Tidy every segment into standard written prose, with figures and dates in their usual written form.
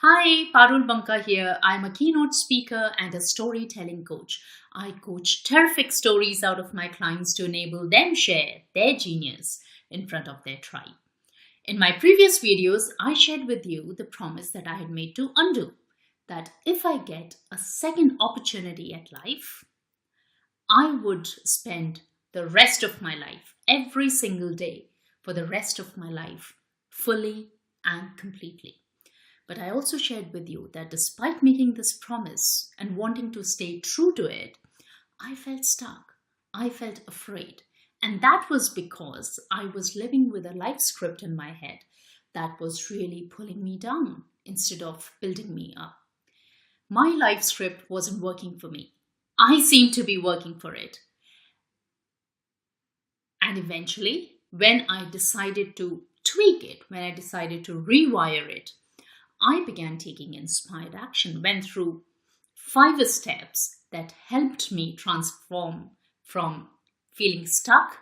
Hi, Parul Banka here. I'm a keynote speaker and a storytelling coach. I coach terrific stories out of my clients to enable them share their genius in front of their tribe. In my previous videos, I shared with you the promise that I had made to Andu that if I get a second opportunity at life, I would spend the rest of my life, every single day, for the rest of my life, fully and completely. But I also shared with you that despite making this promise and wanting to stay true to it, I felt stuck. I felt afraid. And that was because I was living with a life script in my head that was really pulling me down instead of building me up. My life script wasn't working for me. I seemed to be working for it. And eventually, when I decided to tweak it, when I decided to rewire it, I began taking inspired action, went through 5 steps that helped me transform from feeling stuck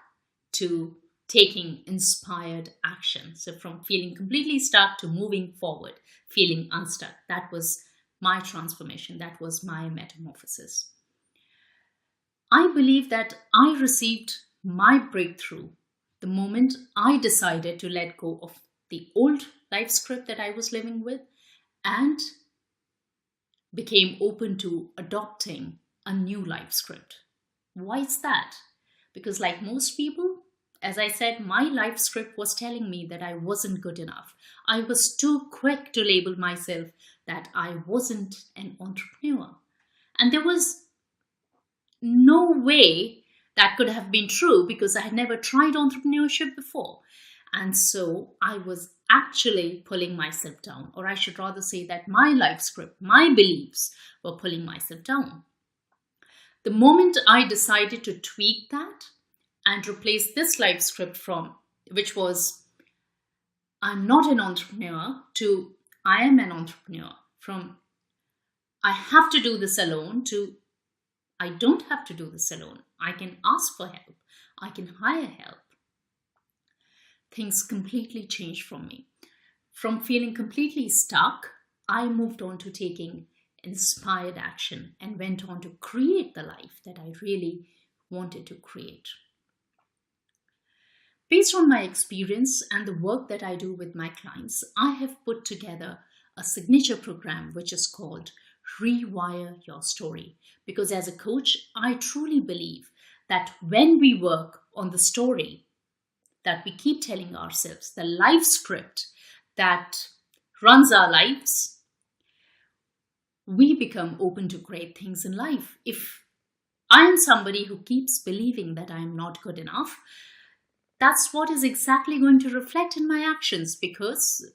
to taking inspired action. So from feeling completely stuck to moving forward, feeling unstuck. That was my transformation. That was my metamorphosis. I believe that I received my breakthrough the moment I decided to let go of the old life script that I was living with and became open to adopting a new life script. Why is that? Because like most people, as I said, my life script was telling me that I wasn't good enough. I was too quick to label myself that I wasn't an entrepreneur. And there was no way that could have been true because I had never tried entrepreneurship before. And so I was actually pulling myself down, or I should rather say that my life script, my beliefs were pulling myself down. The moment I decided to tweak that and replace this life script from, which was I'm not an entrepreneur, to I am an entrepreneur, from I have to do this alone to I don't have to do this alone. I can ask for help. I can hire help. Things completely changed for me. From feeling completely stuck, I moved on to taking inspired action and went on to create the life that I really wanted to create. Based on my experience and the work that I do with my clients, I have put together a signature program which is called Rewire Your Story. Because as a coach, I truly believe that when we work on the story that we keep telling ourselves, the life script that runs our lives, we become open to great things in life. If I am somebody who keeps believing that I am not good enough, that's what is exactly going to reflect in my actions, because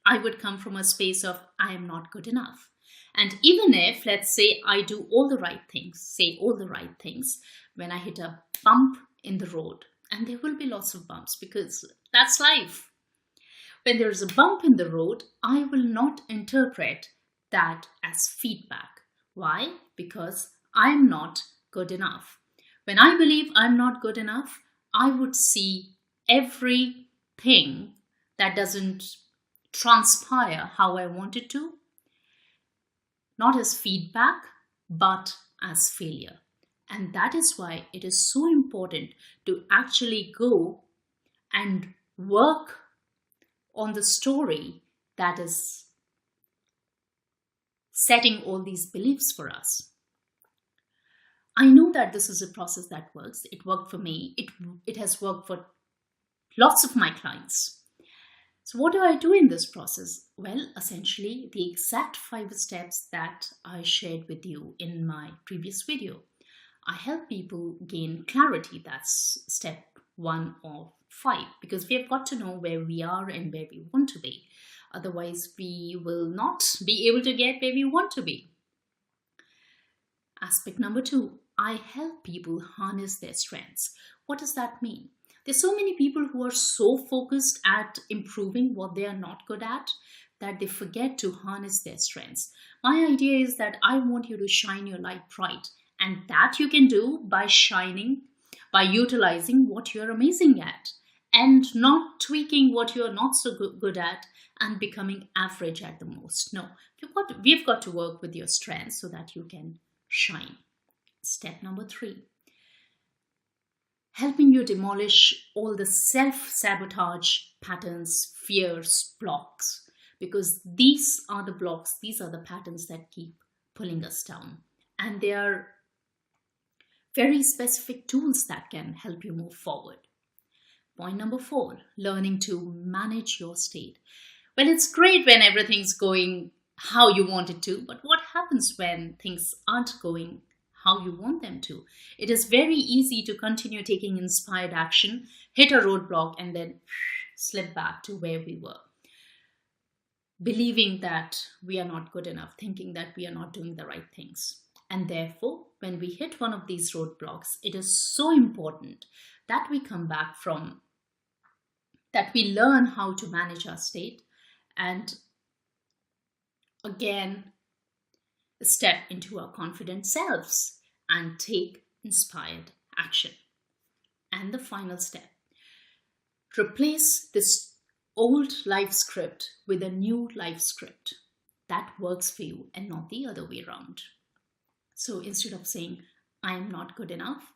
I would come from a space of I am not good enough. And even if, let's say, I do all the right things, when I hit a bump in the road, and there will be lots of bumps because that's life. When there is a bump in the road, I will not interpret that as feedback. Why? Because I'm not good enough. When I believe I'm not good enough, I would see everything that doesn't transpire how I want it to, not as feedback, but as failure. And that is why it is so important to actually go and work on the story that is setting all these beliefs for us. I know that this is a process that works. It worked for me. It has worked for lots of my clients. So what do I do in this process? Well, essentially the exact 5 steps that I shared with you in my previous video. I help people gain clarity. That's step 1 of 5, because we have got to know where we are and where we want to be. Otherwise, we will not be able to get where we want to be. Aspect number 2, I help people harness their strengths. What does that mean? There's so many people who are so focused at improving what they are not good at that they forget to harness their strengths. My idea is that I want you to shine your light bright. And that you can do by utilizing what you're amazing at. and not tweaking what you're not so good at and becoming average at the most. No, we've got to work with your strengths so that you can shine. Step number 3, helping you demolish all the self-sabotage patterns, fears, blocks, because these are the blocks, these are the patterns that keep pulling us down. And they are very specific tools that can help you move forward. Point number 4, learning to manage your state. Well, it's great when everything's going how you want it to, but what happens when things aren't going how you want them to? It is very easy to continue taking inspired action, hit a roadblock, and then slip back to where we were, believing that we are not good enough, thinking that we are not doing the right things. And therefore, when we hit one of these roadblocks, it is so important that we come back from, that we learn how to manage our state and again step into our confident selves and take inspired action. And the final step, replace this old life script with a new life script that works for you and not the other way around. So instead of saying, I am not good enough,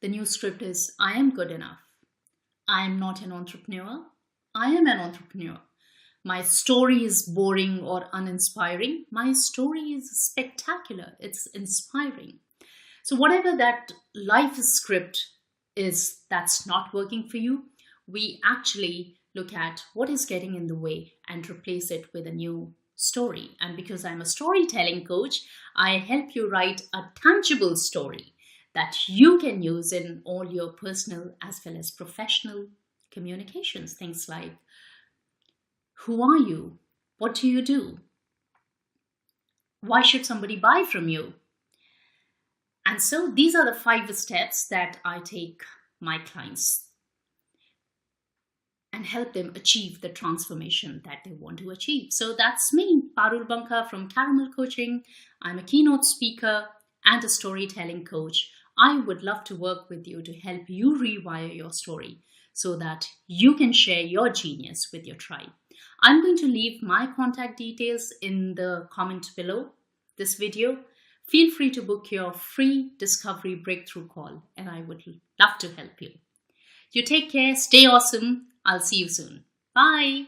the new script is, I am good enough. I am not an entrepreneur. I am an entrepreneur. My story is boring or uninspiring. My story is spectacular. It's inspiring. So whatever that life script is that's not working for you, we actually look at what is getting in the way and replace it with a new story. And because I'm a storytelling coach, I help you write a tangible story that you can use in all your personal as well as professional communications. Things like, who are you? What do you do? Why should somebody buy from you? And so these are the 5 steps that I take my clients and help them achieve the transformation that they want to achieve. So that's me, Parul Banka from Caramel Coaching. I'm a keynote speaker and a storytelling coach. I would love to work with you to help you rewire your story so that you can share your genius with your tribe. I'm going to leave my contact details in the comment below this video. Feel free to book your free discovery breakthrough call, and I would love to help you. You take care, stay awesome. I'll see you soon. Bye.